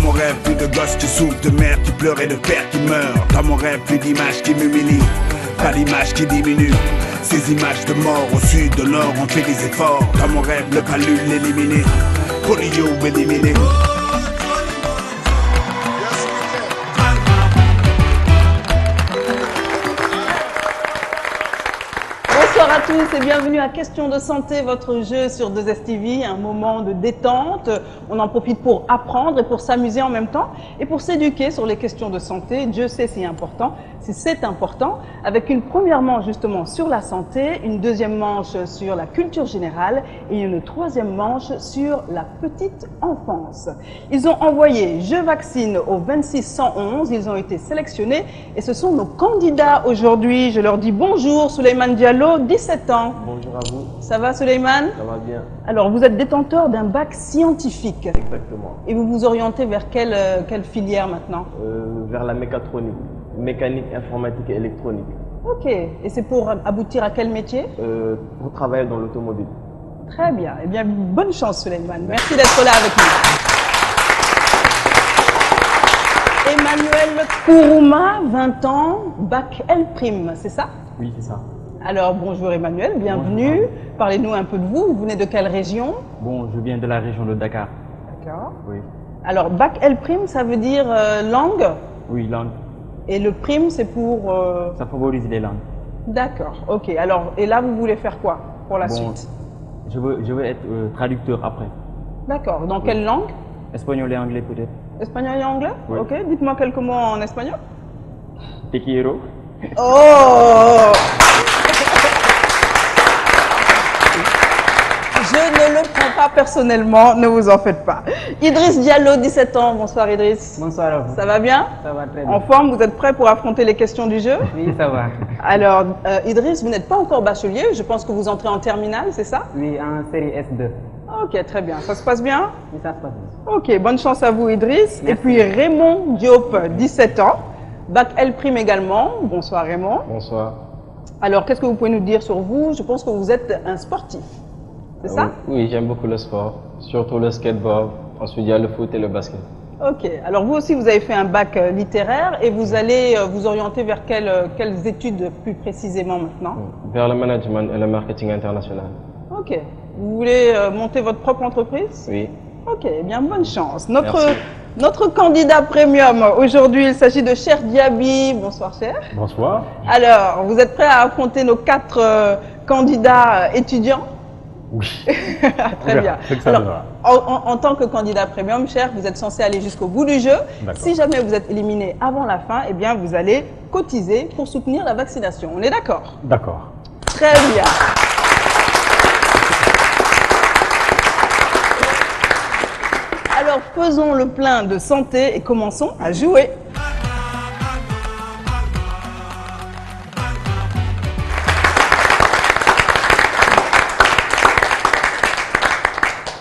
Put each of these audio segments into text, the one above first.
mon rêve, plus de gosses qui souffrent, de mère qui pleure et de père qui meurt. Dans mon rêve, plus d'images qui m'humilient, pas d'image qui diminue. Ces images de mort au sud, de nord, on fait des efforts. Dans mon rêve, le calul éliminé, polio éliminé. Bonsoir à tous et bienvenue à Question de santé, votre jeu sur 2STV, un moment de détente. On en profite pour apprendre et pour s'amuser en même temps et pour s'éduquer sur les questions de santé. Dieu sait si c'est important, avec une première manche justement sur la santé, une deuxième manche sur la culture générale et une troisième manche sur la petite enfance. Ils ont envoyé Je vaccine au 26111, ils ont été sélectionnés et ce sont nos candidats aujourd'hui. Je leur dis bonjour, Souleymane Diallo, 17 ans. Bonjour à vous. Ça va Souleymane? Ça va bien. Alors vous êtes détenteur d'un bac scientifique. Exactement. Et vous vous orientez vers quelle filière maintenant? Vers la mécatronique, mécanique, informatique et électronique. Ok. Et c'est pour aboutir à quel métier? Pour travailler dans l'automobile. Très bien. Eh bien, bonne chance Souleymane. Merci d'être là avec nous. Emmanuel Kourouma, 20 ans, bac L', c'est ça? Oui, c'est ça. Alors, bonjour Emmanuel, bienvenue. Bonjour. Parlez-nous un peu de vous. Vous venez de quelle région? Bon, je viens de la région de Dakar. D'accord. Oui. Alors, bac L', ça veut dire langue? Oui, langue. Et le prime, c'est pour... Ça favorise les langues. D'accord, ok. Alors, et là, vous voulez faire quoi pour la Bon, suite? Je veux être traducteur après. D'accord. Dans quelle langue? Espagnol et anglais peut-être. Espagnol et anglais? Oui. Ok. Dites-moi quelques mots en espagnol. Te quiero. Oh! Je ne le prends pas personnellement, ne vous en faites pas. Idriss Diallo, 17 ans. Bonsoir Idriss. Bonsoir à vous. Ça va bien? Ça va très bien. En forme, vous êtes prêts pour affronter les questions du jeu? Oui, ça va. Alors, Idriss, vous n'êtes pas encore bachelier. Je pense que vous entrez en terminale, c'est ça? Oui, en série S2. Ok, très bien. Ça se passe bien? Oui, ça se passe bien. Ok, bonne chance à vous Idriss. Merci. Et puis Raymond Diop, 17 ans. Bac L' également. Bonsoir Raymond. Bonsoir. Alors, qu'est-ce que vous pouvez nous dire sur vous? Je pense que vous êtes un sportif. C'est ça? Oui, j'aime beaucoup le sport, surtout le skateboard. Ensuite, il y a le foot et le basket. Ok. Alors, vous aussi, vous avez fait un bac littéraire et vous allez vous orienter vers quelles études plus précisément maintenant? Vers le management et le marketing international. Ok. Vous voulez monter votre propre entreprise? Oui. Ok, eh bien bonne chance. Merci. Notre candidat premium aujourd'hui, il s'agit de Cher Diaby. Bonsoir Cher. Bonsoir. Alors, vous êtes prêts à affronter nos 4 candidats étudiants? Oui. Très bien. C'est que ça Alors, va. en tant que candidat premium, Cher, vous êtes censé aller jusqu'au bout du jeu. D'accord. Si jamais vous êtes éliminé avant la fin, eh bien vous allez cotiser pour soutenir la vaccination. On est d'accord? D'accord. Très bien. Alors faisons le plein de santé et commençons à jouer.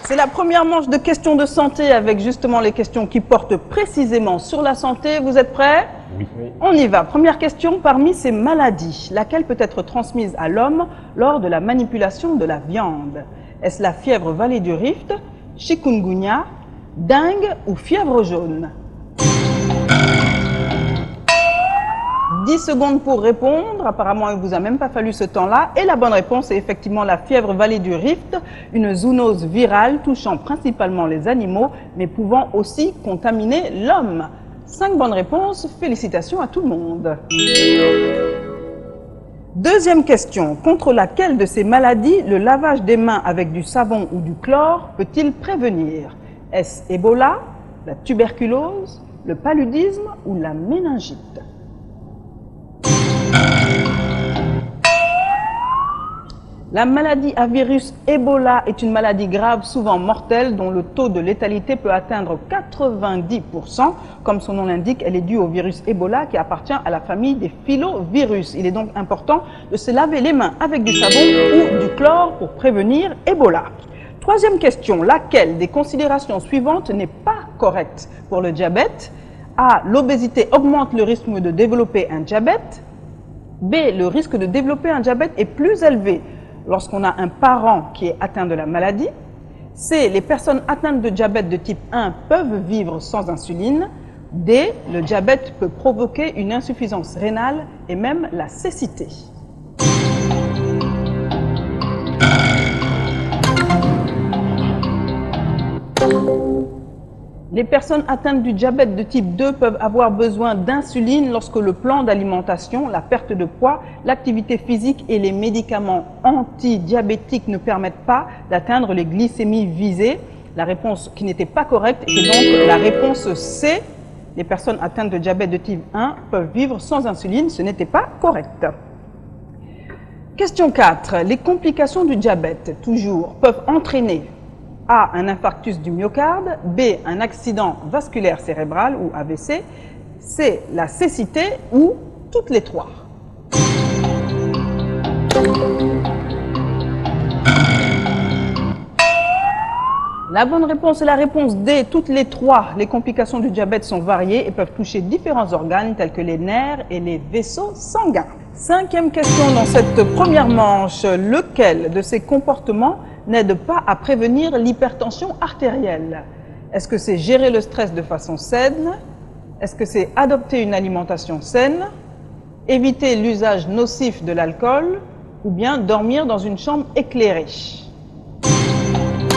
C'est la première manche de questions de santé avec justement les questions qui portent précisément sur la santé. Vous êtes prêts? Oui. On y va. Première question, parmi ces maladies, laquelle peut être transmise à l'homme lors de la manipulation de la viande? Est-ce la fièvre vallée du Rift, chikungunya, dengue ou fièvre jaune? 10 secondes pour répondre. Apparemment, il ne vous a même pas fallu ce temps-là. Et la bonne réponse est effectivement la fièvre vallée du Rift, une zoonose virale touchant principalement les animaux, mais pouvant aussi contaminer l'homme. 5 bonnes réponses. Félicitations à tout le monde. Deuxième question. Contre laquelle de ces maladies le lavage des mains avec du savon ou du chlore peut-il prévenir? Est-ce Ebola, la tuberculose, le paludisme ou la méningite? La maladie à virus Ebola est une maladie grave, souvent mortelle, dont le taux de létalité peut atteindre 90%. Comme son nom l'indique, elle est due au virus Ebola qui appartient à la famille des filovirus. Il est donc important de se laver les mains avec du savon ou du chlore pour prévenir Ebola. Troisième question, laquelle des considérations suivantes n'est pas correcte pour le diabète? A. L'obésité augmente le risque de développer un diabète. B. Le risque de développer un diabète est plus élevé lorsqu'on a un parent qui est atteint de la maladie. C. Les personnes atteintes de diabète de type 1 peuvent vivre sans insuline. D. Le diabète peut provoquer une insuffisance rénale et même la cécité. Les personnes atteintes du diabète de type 2 peuvent avoir besoin d'insuline lorsque le plan d'alimentation, la perte de poids, l'activité physique et les médicaments antidiabétiques ne permettent pas d'atteindre les glycémies visées. La réponse qui n'était pas correcte était donc la réponse C. Les personnes atteintes de diabète de type 1 peuvent vivre sans insuline. Ce n'était pas correct. Question 4. Les complications du diabète, toujours, peuvent entraîner A. Un infarctus du myocarde, B. Un accident vasculaire cérébral ou AVC, C. La cécité ou toutes les trois. La bonne réponse est la réponse D. Toutes les trois. Les complications du diabète sont variées et peuvent toucher différents organes tels que les nerfs et les vaisseaux sanguins. Cinquième question dans cette première manche. Lequel de ces comportements n'aide pas à prévenir l'hypertension artérielle? Est-ce que c'est gérer le stress de façon saine? Est-ce que c'est adopter une alimentation saine? Éviter l'usage nocif de l'alcool? Ou bien dormir dans une chambre éclairée?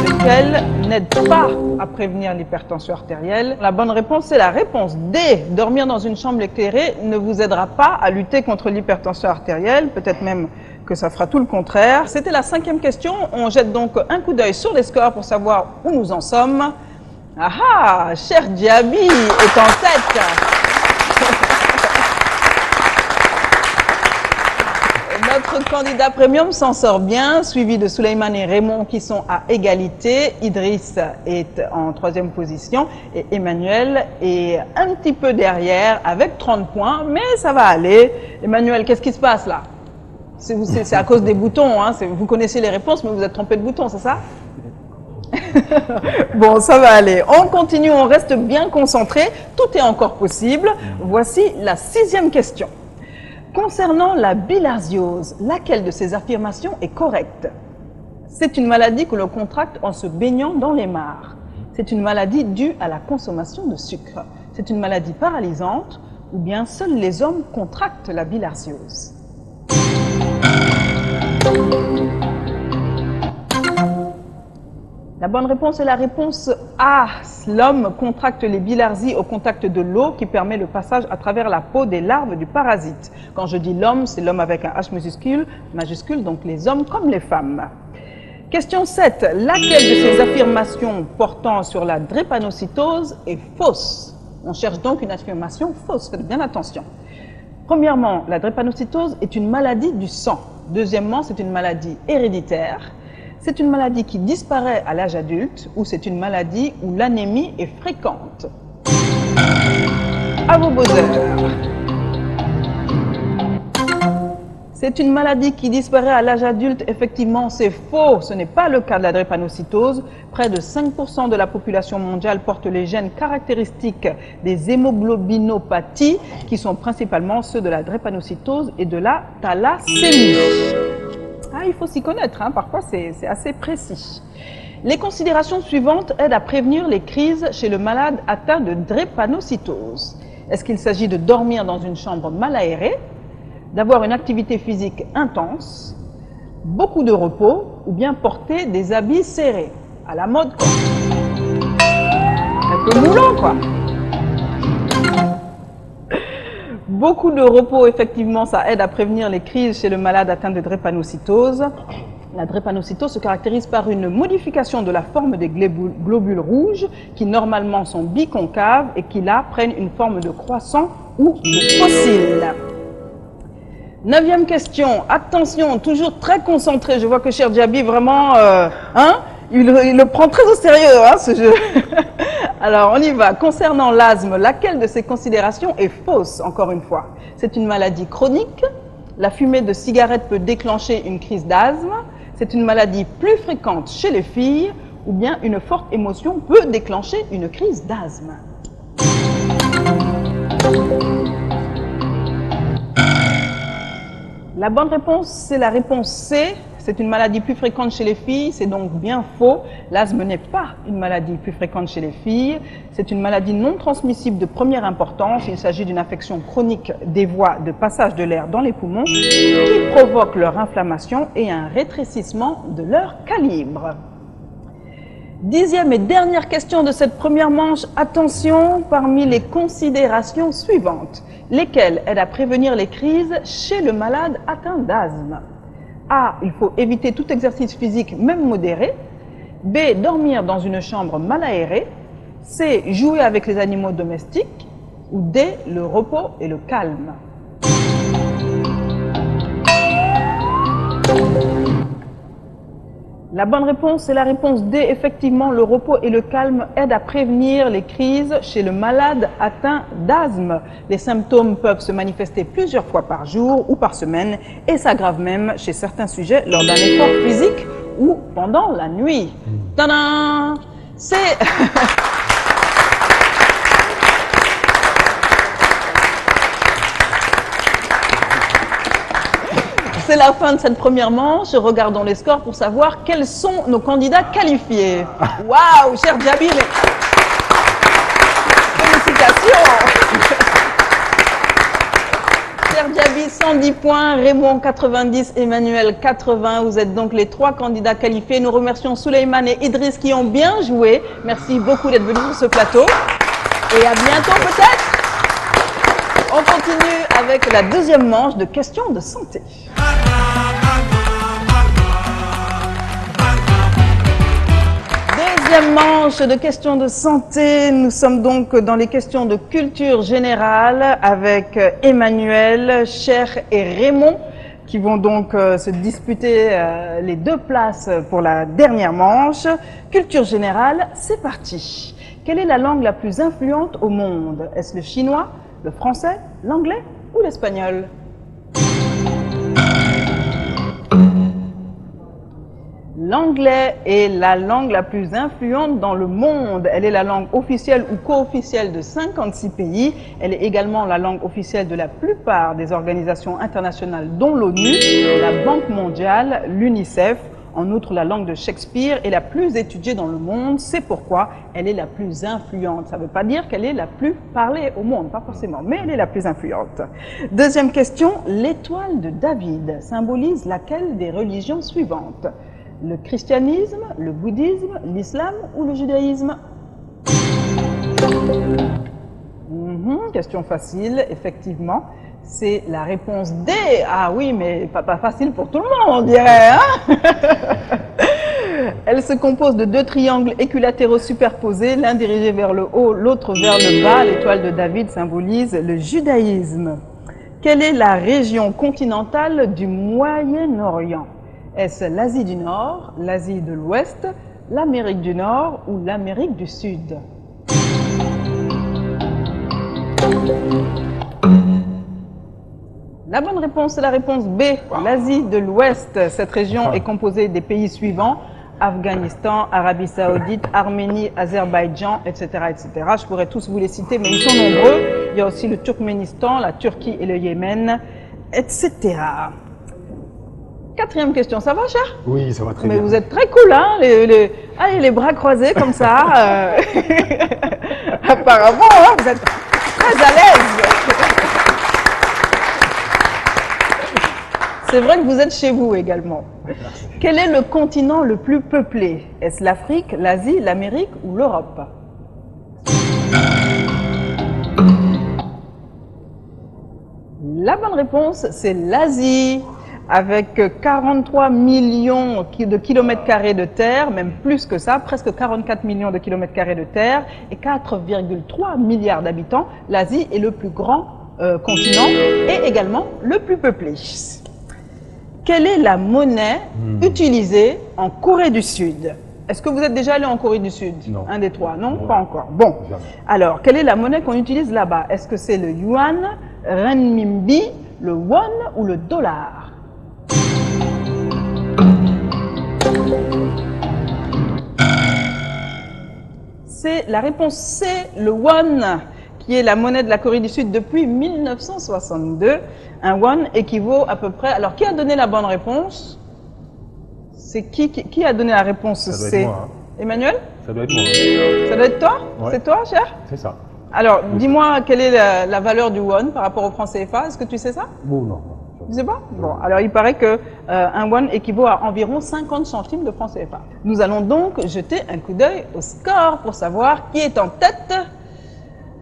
Lequel n'aide pas à prévenir l'hypertension artérielle? La bonne réponse, c'est la réponse D. Dormir dans une chambre éclairée ne vous aidera pas à lutter contre l'hypertension artérielle, peut-être même que ça fera tout le contraire. C'était la cinquième question. On jette donc un coup d'œil sur les scores pour savoir où nous en sommes. Ah ah, Cher Diaby est en tête. Notre candidat premium s'en sort bien, suivi de Souleymane et Raymond qui sont à égalité. Idriss est en troisième position et Emmanuel est un petit peu derrière avec 30 points, mais ça va aller. Emmanuel, qu'est-ce qui se passe là? C'est à cause des boutons, hein. Vous connaissez les réponses, mais vous êtes trompé de bouton, c'est ça? Bon, ça va aller. On continue, on reste bien concentré. Tout est encore possible. Voici la sixième question. Concernant la bilharziose, laquelle de ces affirmations est correcte? C'est une maladie que l'on contracte en se baignant dans les mares. C'est une maladie due à la consommation de sucre. C'est une maladie paralysante ou bien seuls les hommes contractent la bilharziose? La bonne réponse est la réponse A. L'homme contracte les bilharzies au contact de l'eau qui permet le passage à travers la peau des larves du parasite. Quand je dis l'homme, c'est l'homme avec un H majuscule, donc les hommes comme les femmes. Question 7. Laquelle de ces affirmations portant sur la drépanocytose est fausse? On cherche donc une affirmation fausse, faites bien attention. Premièrement, la drépanocytose est une maladie du sang. Deuxièmement, c'est une maladie héréditaire. C'est une maladie qui disparaît à l'âge adulte ou c'est une maladie où l'anémie est fréquente. À vos buzzers. C'est une maladie qui disparaît à l'âge adulte. Effectivement, c'est faux. Ce n'est pas le cas de la drépanocytose. Près de 5% de la population mondiale porte les gènes caractéristiques des hémoglobinopathies qui sont principalement ceux de la drépanocytose et de la thalassémie. Ah, il faut s'y connaître, hein. Parfois c'est assez précis. Les considérations suivantes aident à prévenir les crises chez le malade atteint de drépanocytose. Est-ce qu'il s'agit de dormir dans une chambre mal aérée, d'avoir une activité physique intense, beaucoup de repos ou bien porter des habits serrés? À la mode, quoi. Un peu moulant, quoi. Beaucoup de repos, effectivement, ça aide à prévenir les crises chez le malade atteint de drépanocytose. La drépanocytose se caractérise par une modification de la forme des globules rouges qui normalement sont biconcaves et qui là prennent une forme de croissant ou de fossile. 9e question. Attention, toujours très concentré. Je vois que Cher Diaby, vraiment, il le prend très au sérieux, hein, ce jeu. Alors, on y va. Concernant l'asthme, laquelle de ces considérations est fausse, encore une fois? C'est une maladie chronique. La fumée de cigarette peut déclencher une crise d'asthme. C'est une maladie plus fréquente chez les filles. Ou bien une forte émotion peut déclencher une crise d'asthme. La bonne réponse, c'est la réponse C. c'est une maladie plus fréquente chez les filles, c'est donc bien faux. L'asthme n'est pas une maladie plus fréquente chez les filles. C'est une maladie non transmissible de première importance. Il s'agit d'une affection chronique des voies de passage de l'air dans les poumons qui provoque leur inflammation et un rétrécissement de leur calibre. 10e et dernière question de cette première manche. Attention, parmi les considérations suivantes, lesquelles aident à prévenir les crises chez le malade atteint d'asthme? A. Il faut éviter tout exercice physique, même modéré. B. Dormir dans une chambre mal aérée. C. Jouer avec les animaux domestiques. Ou D. Le repos et le calme. La bonne réponse, c'est la réponse D. Effectivement, le repos et le calme aident à prévenir les crises chez le malade atteint d'asthme. Les symptômes peuvent se manifester plusieurs fois par jour ou par semaine et s'aggravent même chez certains sujets lors d'un effort physique ou pendant la nuit. Tadam! C'est... C'est la fin de cette première manche. Regardons les scores pour savoir quels sont nos candidats qualifiés. Waouh, cher Djabi, félicitations. Cher Djabi, 110 points, Raymond 90, Emmanuel 80. Vous êtes donc les 3 candidats qualifiés. Nous remercions Souleymane et Idriss qui ont bien joué. Merci beaucoup d'être venus sur ce plateau. Et à bientôt peut-être. On continue avec la deuxième manche de questions de santé. Deuxième manche de questions de santé. Nous sommes donc dans les questions de culture générale avec Emmanuel, Cher et Raymond qui vont donc se disputer les 2 places pour la dernière manche. Culture générale, c'est parti. Quelle est la langue la plus influente au monde? Est-ce le chinois, le français, l'anglais ou l'espagnol? L'anglais est la langue la plus influente dans le monde. Elle est la langue officielle ou co-officielle de 56 pays. Elle est également la langue officielle de la plupart des organisations internationales dont l'ONU, la Banque mondiale, l'UNICEF. En outre, la langue de Shakespeare est la plus étudiée dans le monde. C'est pourquoi elle est la plus influente. Ça ne veut pas dire qu'elle est la plus parlée au monde, pas forcément, mais elle est la plus influente. Deuxième question, l'étoile de David symbolise laquelle des religions suivantes? Le christianisme, le bouddhisme, l'islam ou le judaïsme? Question facile, effectivement. C'est la réponse D. Ah oui, mais pas facile pour tout le monde, on dirait. Hein? Elle se compose de 2 triangles équilatéraux superposés, l'un dirigé vers le haut, l'autre vers le bas. L'étoile de David symbolise le judaïsme. Quelle est la région continentale du Moyen-Orient? Est-ce l'Asie du Nord, l'Asie de l'Ouest, l'Amérique du Nord ou l'Amérique du Sud? La bonne réponse est la réponse B, l'Asie de l'Ouest. Cette région est composée des pays suivants: Afghanistan, Arabie Saoudite, Arménie, Azerbaïdjan, etc., etc. Je pourrais tous vous les citer, mais ils sont nombreux. Il y a aussi le Turkménistan, la Turquie et le Yémen, etc. 4e question, ça va, cher? Oui, ça va très bien. Mais vous êtes très cool, hein, allez, les bras croisés comme ça. Apparemment, hein, vous êtes très à l'aise. C'est vrai que vous êtes chez vous également. Quel est le continent le plus peuplé? Est-ce l'Afrique, l'Asie, l'Amérique ou l'Europe? La bonne réponse, c'est l'Asie. Avec 43 millions de kilomètres carrés de terre, même plus que ça, presque 44 millions de kilomètres carrés de terre et 4,3 milliards d'habitants, l'Asie est le plus grand continent et également le plus peuplé. Quelle est la monnaie utilisée en Corée du Sud? Est-ce que vous êtes déjà allé en Corée du Sud? Non. Un des 3, non? Pas encore. Bon. Jamais. Alors, quelle est la monnaie qu'on utilise là-bas? Est-ce que c'est le yuan, renminbi, le won ou le dollar? C'est la réponse C, le won, qui est la monnaie de la Corée du Sud depuis 1962. Un won équivaut à peu près... Alors, qui a donné la bonne réponse? C'est qui a donné la réponse Ça doit C? être moi. Hein. Emmanuel? Ça doit être moi. Ça doit être toi? Ouais. C'est toi, cher? C'est ça. Alors, dis-moi quelle est la valeur du won par rapport au franc CFA. Est-ce que tu sais ça? Bon, non. Tu sais pas? Bon, alors il paraît que un won équivaut à environ 50 centimes de franc CFA. Nous allons donc jeter un coup d'œil au score pour savoir qui est en tête.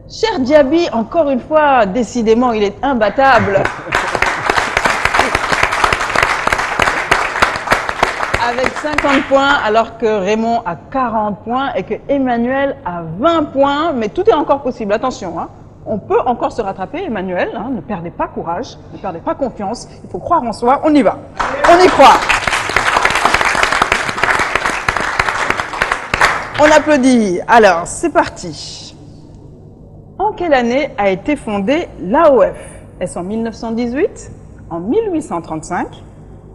Cher Diaby, encore une fois, décidément, il est imbattable. Avec 50 points, alors que Raymond a 40 points et que Emmanuel a 20 points. Mais tout est encore possible, attention, hein. On peut encore se rattraper, Emmanuel, hein. Ne perdez pas courage, ne perdez pas confiance, il faut croire en soi, on y va. On y croit. On applaudit. Alors, c'est parti. En quelle année a été fondée l'AOF? Est-ce en 1918, en 1835,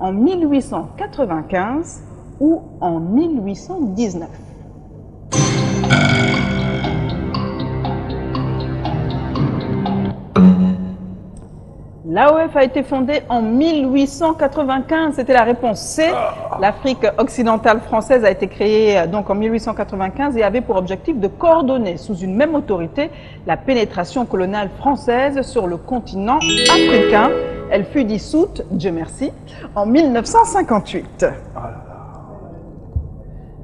en 1895 ou en 1819? L'AOF a été fondée en 1895, c'était la réponse C. L'Afrique occidentale française a été créée donc en 1895 et avait pour objectif de coordonner sous une même autorité la pénétration coloniale française sur le continent africain. Elle fut dissoute, Dieu merci, en 1958.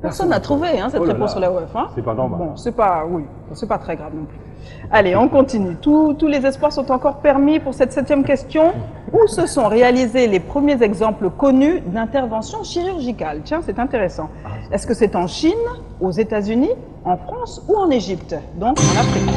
Personne n'a trouvé hein, cette réponse sur l'AOF. Hein? C'est pas normal. Bon, c'est pas très grave non plus. Allez, on continue. Tous les espoirs sont encore permis pour cette 7e question. Où se sont réalisés les premiers exemples connus d'intervention chirurgicale? Tiens, c'est intéressant. Est-ce que c'est en Chine, aux États-Unis, en France ou en Égypte? Donc en Afrique.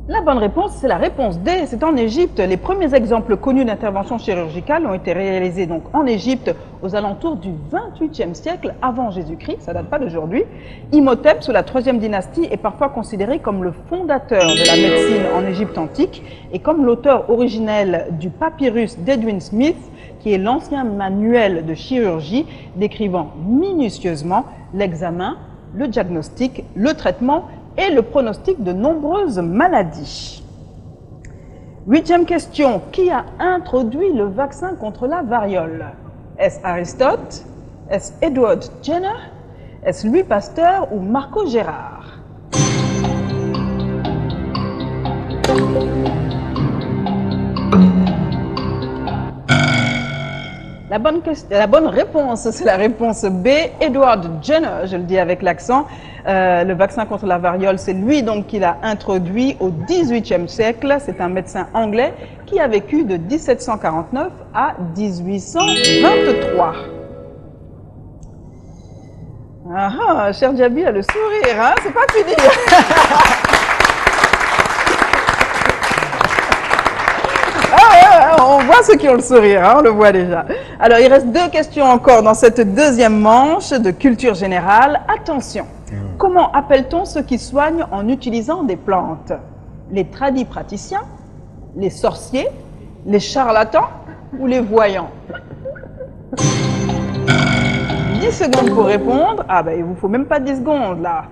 La bonne réponse, c'est la réponse D, c'est en Égypte. Les premiers exemples connus d'intervention chirurgicale ont été réalisés donc en Égypte aux alentours du 28e siècle avant Jésus-Christ, ça date pas d'aujourd'hui. Imhotep, sous la 3e dynastie, est parfois considéré comme le fondateur de la médecine en Égypte antique et comme l'auteur originel du papyrus d'Edwin Smith, qui est l'ancien manuel de chirurgie décrivant minutieusement l'examen, le diagnostic, le traitement et le pronostic de nombreuses maladies. 8e question. Qui a introduit le vaccin contre la variole? Est-ce Aristote? Est-ce Edward Jenner? Est-ce Louis Pasteur ou Marco Gérard? La bonne réponse, c'est la réponse B, Edward Jenner, je le dis avec l'accent. Le vaccin contre la variole, c'est lui donc qui l'a introduit au XVIIIe siècle. C'est un médecin anglais qui a vécu de 1749 à 1823. Ah, cher Diaby a le sourire, hein, c'est pas fini. On voit ceux qui ont le sourire, hein, on le voit déjà. Alors, il reste 2 questions encore dans cette 2e manche de culture générale. Attention, comment appelle-t-on ceux qui soignent en utilisant des plantes? Les tradipraticiens, les sorciers, les charlatans ou les voyants? 10 secondes pour répondre. Ah ben, il vous faut même pas 10 secondes là.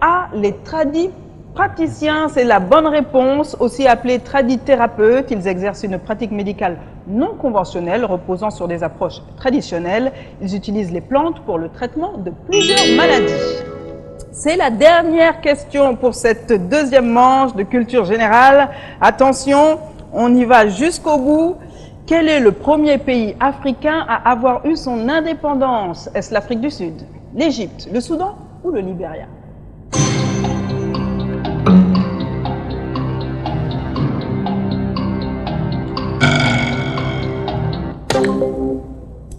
A, les tradipraticiens, c'est la bonne réponse, aussi appelés tradithérapeutes. Ils exercent une pratique médicale non conventionnelle reposant sur des approches traditionnelles. Ils utilisent les plantes pour le traitement de plusieurs maladies. C'est la dernière question pour cette 2e manche de culture générale. Attention, on y va jusqu'au bout. Quel est le premier pays africain à avoir eu son indépendance? Est-ce l'Afrique du Sud, l'Égypte, le Soudan ou le Libéria?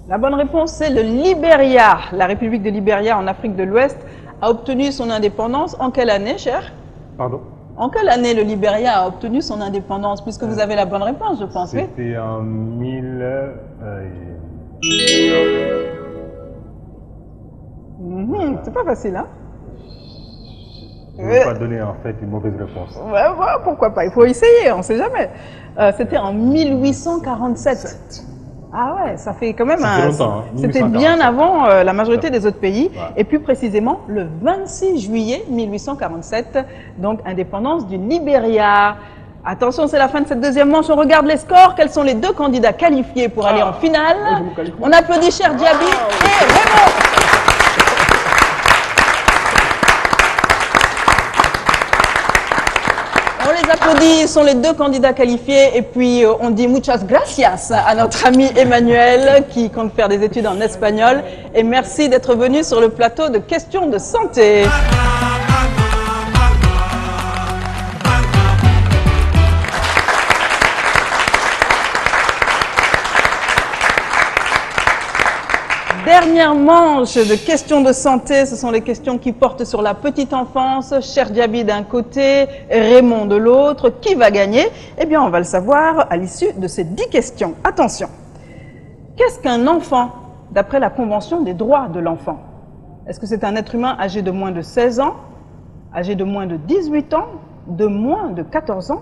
La bonne réponse, c'est le Libéria. La République de Libéria en Afrique de l'Ouest a obtenu son indépendance en quelle année, cher? Pardon? En quelle année le Libéria a obtenu son indépendance? Puisque vous avez la bonne réponse, je pense. C'était en 1000... c'est pas facile, hein? Je ne vais pas donner en fait une mauvaise réponse. Ouais, pourquoi pas? Il faut essayer, on ne sait jamais. C'était en 1847. Ah ouais, ça fait quand même ça fait longtemps, hein. C'était bien avant la majorité des autres pays. Ouais. Et plus précisément, le 26 juillet 1847, donc indépendance du Libéria. Attention, c'est la fin de cette deuxième manche. On regarde les scores. Quels sont les deux candidats qualifiés pour aller en finale? On applaudit Cher Diaby et Raymond. On les applaudit, ils sont les deux candidats qualifiés. Et puis, on dit muchas gracias à notre ami Emmanuel qui compte faire des études en espagnol. Et merci d'être venu sur le plateau de questions de santé. Dernière manche de questions de santé, ce sont les questions qui portent sur la petite enfance. Cher Diaby d'un côté, Raymond de l'autre. Qui va gagner? Eh bien, on va le savoir à l'issue de ces 10 questions. Attention, qu'est-ce qu'un enfant d'après la Convention des droits de l'enfant? Est-ce que c'est un être humain âgé de moins de 16 ans, âgé de moins de 18 ans, de moins de 14 ans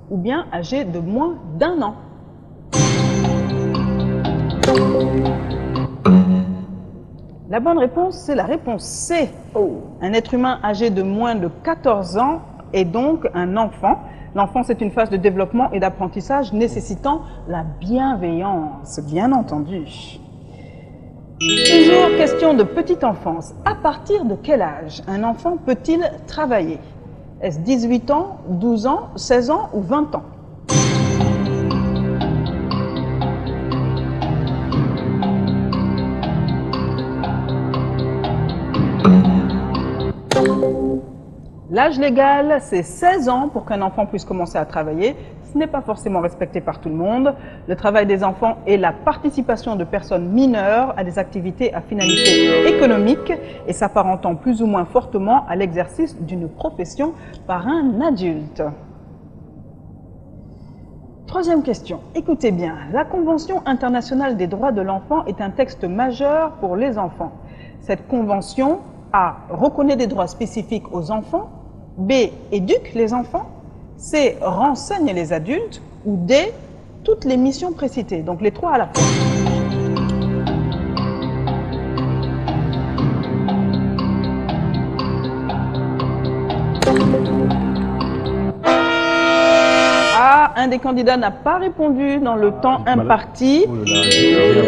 ou bien âgé de moins d'1 an? La bonne réponse, c'est la réponse C. Un être humain âgé de moins de 14 ans est donc un enfant. L'enfant, c'est une phase de développement et d'apprentissage nécessitant la bienveillance, bien entendu. Toujours question de petite enfance. À partir de quel âge un enfant peut-il travailler? Est-ce 18 ans, 12 ans, 16 ans ou 20 ans? L'âge légal, c'est 16 ans pour qu'un enfant puisse commencer à travailler. Ce n'est pas forcément respecté par tout le monde. Le travail des enfants est la participation de personnes mineures à des activités à finalité économique et s'apparentant plus ou moins fortement à l'exercice d'une profession par un adulte. Troisième question. Écoutez bien, la Convention internationale des droits de l'enfant est un texte majeur pour les enfants. Cette convention A. reconnaît des droits spécifiques aux enfants, B. éduque les enfants, C. renseigne les adultes ou D. toutes les missions précitées. Donc les trois à la fois. Ah, un des candidats n'a pas répondu dans le temps imparti.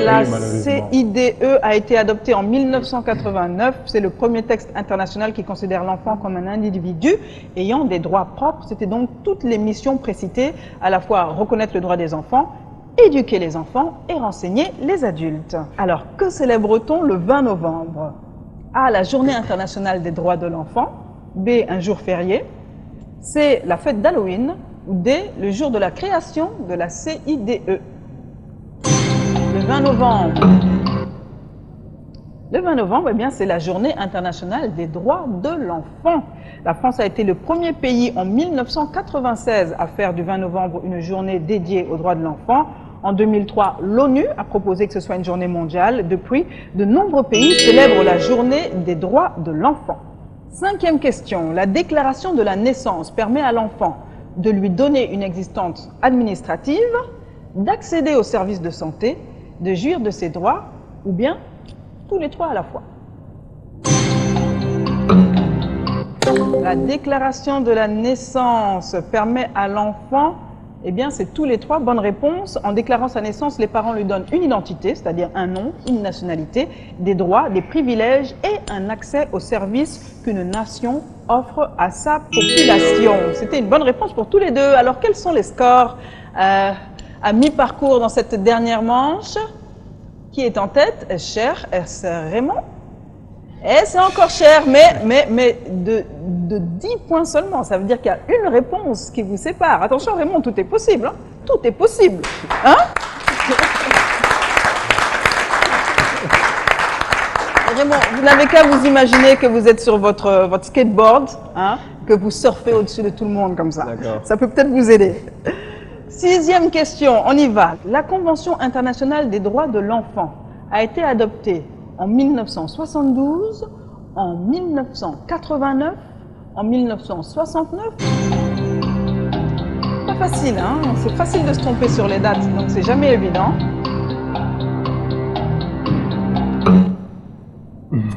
La CIDE a été adoptée en 1989. C'est le premier texte international qui considère l'enfant comme un individu ayant des droits propres. C'était donc toutes les missions précitées, à la fois reconnaître le droit des enfants, éduquer les enfants et renseigner les adultes. Alors, que célèbre-t-on le 20 novembre? A. La Journée internationale des droits de l'enfant. B. Un jour férié. C. La fête d'Halloween. Ou D. Le jour de la création de la CIDE. Le 20 novembre. Le 20 novembre, eh bien, c'est la Journée internationale des droits de l'enfant. La France a été le premier pays en 1996 à faire du 20 novembre une journée dédiée aux droits de l'enfant. En 2003, l'ONU a proposé que ce soit une journée mondiale. Depuis, de nombreux pays célèbrent la Journée des droits de l'enfant. Cinquième question. La déclaration de la naissance permet à l'enfant de lui donner une existence administrative, d'accéder aux services de santé, de jouir de ses droits, ou bien tous les trois à la fois. La déclaration de la naissance permet à l'enfant, eh bien c'est tous les trois. Bonne réponse. En déclarant sa naissance, les parents lui donnent une identité, c'est-à-dire un nom, une nationalité, des droits, des privilèges et un accès aux services qu'une nation offre à sa population. C'était une bonne réponse pour tous les deux. Alors, quels sont les scores à mi-parcours dans cette dernière manche? Qui est en tête? Cher, est-ce Raymond? Et c'est encore Cher, mais de 10 points seulement. Ça veut dire qu'il y a une réponse qui vous sépare. Attention Raymond, tout est possible. Hein? Tout est possible. Hein? Raymond, vous n'avez qu'à vous imaginer que vous êtes sur votre skateboard, hein, que vous surfez au-dessus de tout le monde comme ça. Ça peut peut-être vous aider. Sixième question, on y va. La Convention internationale des droits de l'enfant a été adoptée en 1972, en 1989, en 1969. Pas facile, hein? C'est facile de se tromper sur les dates, donc c'est jamais évident.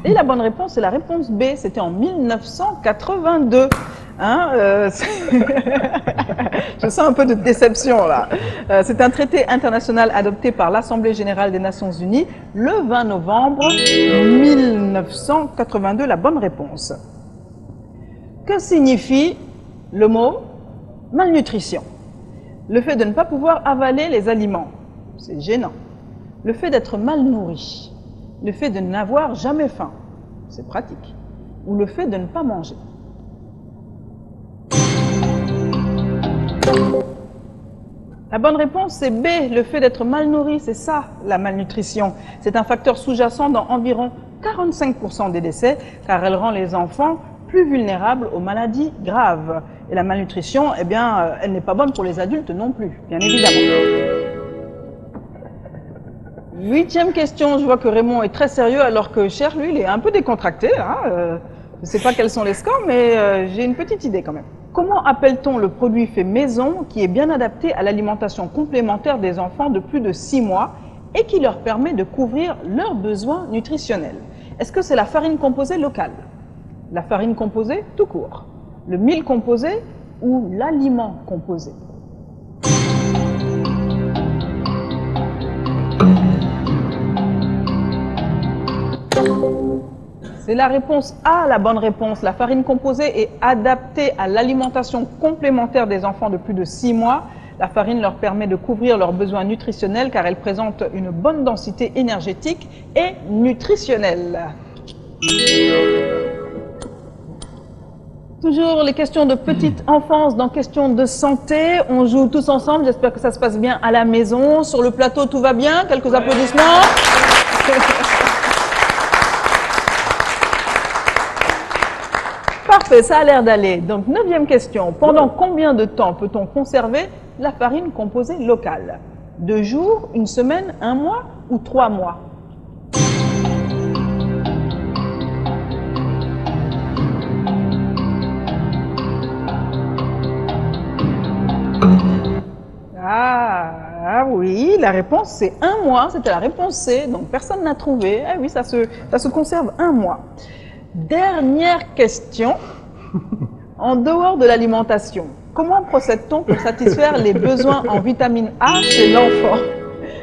Et la bonne réponse, c'est la réponse B, c'était en 1982. Hein, Je sens un peu de déception là. C'est un traité international adopté par l'Assemblée générale des Nations unies le 20 novembre 1982. La bonne réponse. Que signifie le mot malnutrition? Le fait de ne pas pouvoir avaler les aliments, c'est gênant. Le fait d'être mal nourri. Le fait de n'avoir jamais faim, c'est pratique. Ou le fait de ne pas manger. La bonne réponse, c'est B, le fait d'être mal nourri, c'est ça, la malnutrition. C'est un facteur sous-jacent dans environ 45% des décès, car elle rend les enfants plus vulnérables aux maladies graves. Et la malnutrition, eh bien, elle n'est pas bonne pour les adultes non plus, bien évidemment. 8e question, je vois que Raymond est très sérieux, alors que Cher, lui, il est un peu décontracté. Hein, je ne sais pas quels sont les scores, mais j'ai une petite idée quand même. Comment appelle-t-on le produit fait maison qui est bien adapté à l'alimentation complémentaire des enfants de plus de 6 mois et qui leur permet de couvrir leurs besoins nutritionnels? Est-ce que c'est la farine composée locale, la farine composée tout court, le mil composé ou l'aliment composé? C'est la réponse A, la bonne réponse. La farine composée est adaptée à l'alimentation complémentaire des enfants de plus de 6 mois. La farine leur permet de couvrir leurs besoins nutritionnels car elle présente une bonne densité énergétique et nutritionnelle. Toujours les questions de petite enfance dans questions de santé. On joue tous ensemble. J'espère que ça se passe bien à la maison. Sur le plateau, tout va bien. Quelques applaudissements. Parfait, ça a l'air d'aller. Donc, 9e question. Pendant combien de temps peut-on conserver la farine composée locale? 2 jours, 1 semaine, 1 mois ou 3 mois? Ah oui, la réponse c'est 1 mois. C'était la réponse C. Donc, personne n'a trouvé. Ah oui, ça se conserve 1 mois. Dernière question. En dehors de l'alimentation, comment procède-t-on pour satisfaire les besoins en vitamine A chez l'enfant?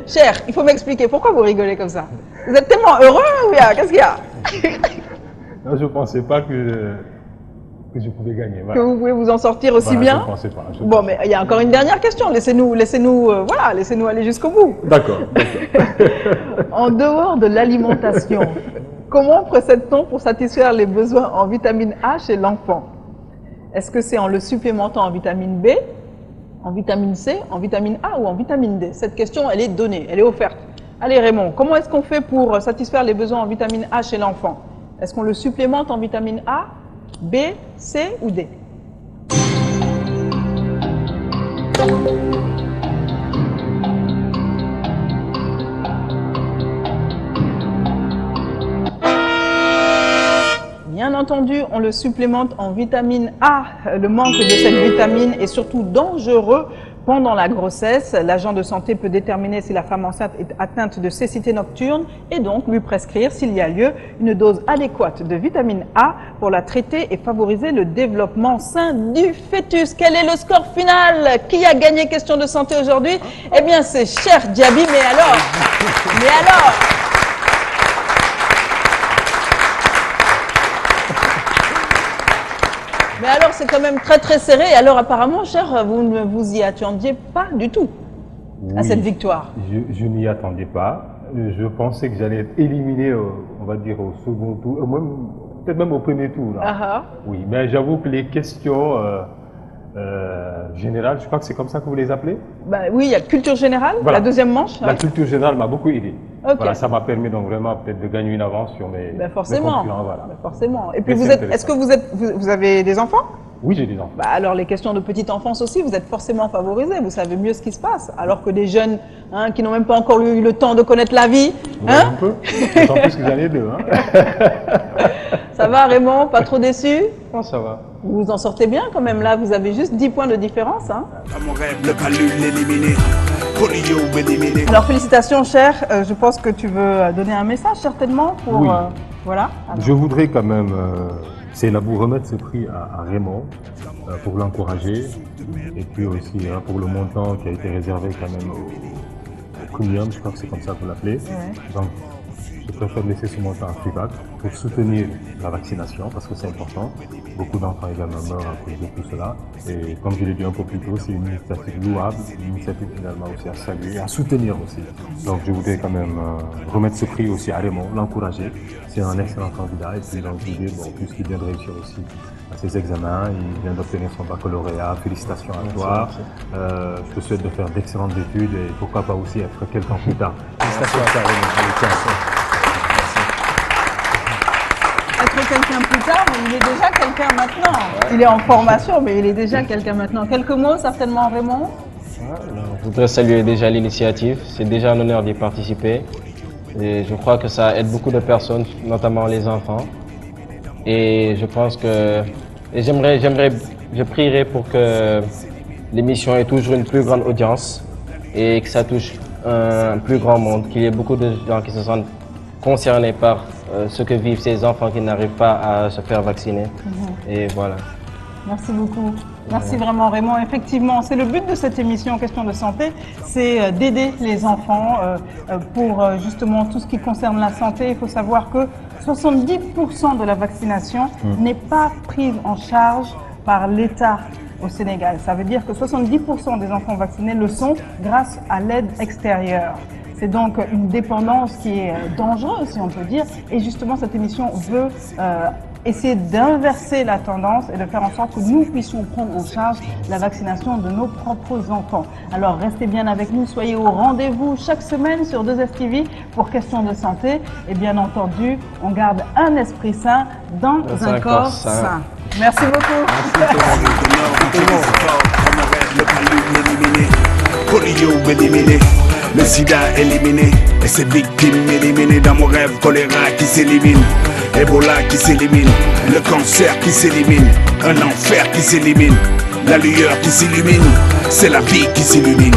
Cher, il faut m'expliquer, pourquoi vous rigolez comme ça? Vous êtes tellement heureux ou bien qu'est-ce qu'il y a? Non, je ne pensais pas que je pouvais gagner. Voilà. Que vous pouvez vous en sortir aussi Voilà, bien? je ne pensais pas. Bon, mais il y a encore une dernière question. Laissez-nous aller jusqu'au bout. D'accord. En dehors de l'alimentation, comment procède-t-on pour satisfaire les besoins en vitamine A chez l'enfant? Est-ce que c'est en le supplémentant en vitamine B, en vitamine C, en vitamine A ou en vitamine D? Cette question, elle est donnée, elle est offerte. Allez Raymond, comment est-ce qu'on fait pour satisfaire les besoins en vitamine A chez l'enfant? Est-ce qu'on le supplémente en vitamine A, B, C ou D? Bien entendu, on le supplémente en vitamine A. Le manque de cette vitamine est surtout dangereux pendant la grossesse. L'agent de santé peut déterminer si la femme enceinte est atteinte de cécité nocturne et donc lui prescrire, s'il y a lieu, une dose adéquate de vitamine A pour la traiter et favoriser le développement sain du fœtus. Quel est le score final? Qui a gagné question de santé aujourd'hui? Eh bien, c'est Cher Diaby. Mais alors? Mais alors, c'est quand même très très serré. Alors apparemment, Cher, vous ne vous y attendiez pas du tout à cette victoire. Je n'y attendais pas. Je pensais que j'allais être éliminé, on va dire, au second tour, peut-être même au premier tour. Là. Oui, mais j'avoue que les questions générales, je crois que c'est comme ça que vous les appelez? Bah, oui, il y a culture générale, voilà. La deuxième manche. La culture générale m'a beaucoup aidé. Okay. Voilà, ça m'a permis donc vraiment peut-être de gagner une avance sur mes, mes concurrents. Voilà. Forcément. Et puis est-ce que vous avez des enfants? Oui, j'ai des enfants. Bah, alors les questions de petite enfance aussi, vous êtes forcément favorisés, vous savez mieux ce qui se passe. Alors que des jeunes qui n'ont même pas encore eu le temps de connaître la vie. Un peu. D'autant plus que j'en ai 2. Ça va Raymond, pas trop déçu? Oh, ça va. Vous vous en sortez bien quand même là, vous avez juste 10 points de différence. Hein. Alors félicitations Cher, je pense que tu veux donner un message certainement pour... Oui. Voilà. Je voudrais quand même c'est là pour remettre ce prix à Raymond, pour l'encourager, et puis aussi pour le montant qui a été réservé quand même au premium, je crois que c'est comme ça que vous l'appelez. Donc, je préfère laisser ce montant à FIVAC pour soutenir la vaccination parce que c'est important. Beaucoup d'enfants également meurent à cause de tout cela. Et comme je l'ai dit un peu plus tôt, c'est une initiative louable, une initiative finalement aussi à saluer et à soutenir aussi. Donc je voudrais quand même remettre ce prix aussi à Raymond, l'encourager. C'est un excellent candidat et puis donc l'idée, bon, puisqu'il vient de réussir aussi à ses examens, il vient d'obtenir son baccalauréat, félicitations à toi. Je te souhaite de faire d'excellentes études et pourquoi pas aussi être quelqu'un plus tard. Félicitations à toi Raymond. Allez, tiens. Être quelqu'un plus tard, mais il est déjà quelqu'un maintenant. Il est en formation, mais il est déjà quelqu'un maintenant. Quelques mots certainement, Raymond? Je voudrais saluer déjà l'initiative. C'est déjà un honneur d'y participer. Et je crois que ça aide beaucoup de personnes, notamment les enfants. Et je pense que... je prierai pour que l'émission ait toujours une plus grande audience et que ça touche un plus grand monde, qu'il y ait beaucoup de gens qui se sentent concernés par ce que vivent ces enfants qui n'arrivent pas à se faire vacciner. Et voilà. Merci beaucoup. Merci vraiment Raymond. Effectivement, c'est le but de cette émission Question de santé, c'est d'aider les enfants pour justement tout ce qui concerne la santé. Il faut savoir que 70% de la vaccination n'est pas prise en charge par l'État au Sénégal. Ça veut dire que 70% des enfants vaccinés le sont grâce à l'aide extérieure. C'est donc une dépendance qui est dangereuse, si on peut dire. Et justement, cette émission veut essayer d'inverser la tendance et de faire en sorte que nous puissions prendre en charge la vaccination de nos propres enfants. Alors, restez bien avec nous, soyez au rendez-vous chaque semaine sur 2STV pour Questions de santé. Et bien entendu, on garde un esprit sain dans un corps sain. Merci beaucoup. Polio éliminé, le sida éliminé, et ses victimes éliminées. Dans mon rêve, choléra qui s'élimine, Ebola qui s'élimine, le cancer qui s'élimine, un enfer qui s'élimine, la lueur qui s'illumine, c'est la vie qui s'illumine.